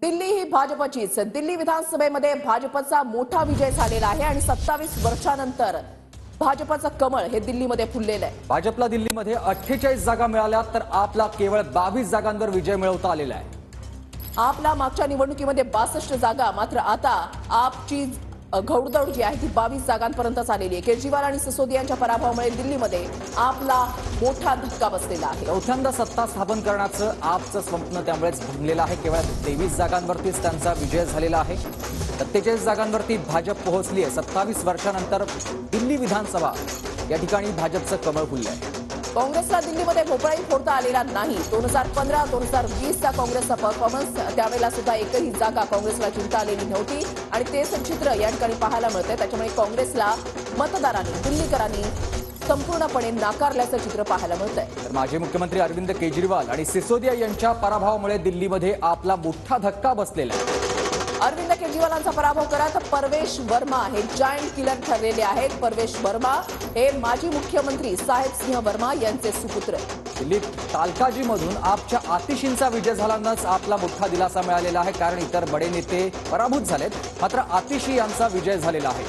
दिल्ली ही भाजपचीच। दिल्ली विधानसभेमध्ये भाजपचा मोठा विजय झालेला आहे आणि 27 वर्षांनंतर भाजपचं कमळ हे दिल्लीमध्ये फुललेलं आहे। भाजपला दिल्लीमध्ये 48 जागा मिळाल्या तर आपला केवळ 22 जागांवर विजय मिळवता आलेला आहे। आपला मागच्या निवडणुकीमध्ये 62 जागा, मात्र आता आपची घौडदौड जी आहे ती 22 जागांपर्यंत आलेली आहे। केजरीवाल आणि सिसोदियांच्या पराभवामुळे दिल्लीमध्ये आपला मोठा धक्का बसलेला आहे। चौथ्यांदा सत्ता स्थापन करण्याचं आपचं स्वप्न त्यामुळेच भंगलेलं आहे। केवळ 23 जागांवरतीच त्यांचा विजय झालेला आहे। 47 जागांवरती भाजप पोहोचली आहे। 27 वर्षांनंतर दिल्ली विधानसभा या ठिकाणी भाजपचं कमळ फुललं आहे। काँग्रेसला दिल्लीमध्ये भोपळाही फोडता आलेला नाही। 2015-2020चा काँग्रेसचा परफॉर्मन्स, त्यावेळेला सुद्धा एकही जागा काँग्रेसला जिंकता आलेली नव्हती आणि तेच चित्र या ठिकाणी पाहायला मिळतंय। त्याच्यामुळे काँग्रेसला मतदारांनी, दिल्लीकरांनी संपूर्णपणे नाकारल्याचं चित्र पाहायला मिळतंय। तर माजी मुख्यमंत्री अरविंद केजरीवाल आणि सिसोदिया यांच्या पराभवामुळे दिल्लीमध्ये आपला मोठा धक्का बसलेला आहे। अरविंद केजरीवालांचा पराभव करत परवेश वर्मा हे जायंट किलर ठरलेले आहेत। परवेश वर्मा हे माजी मुख्यमंत्री साहेब सिंह वर्मा यांचे सुपुत्र। दिल्लीत तालकाजीमधून आपच्या आतिशींचा विजय झाल्यानंच आपला मोठा दिलासा मिळालेला आहे, कारण इतर बडे नेते पराभूत झालेत, मात्र आतिशी यांचा विजय झालेला आहे।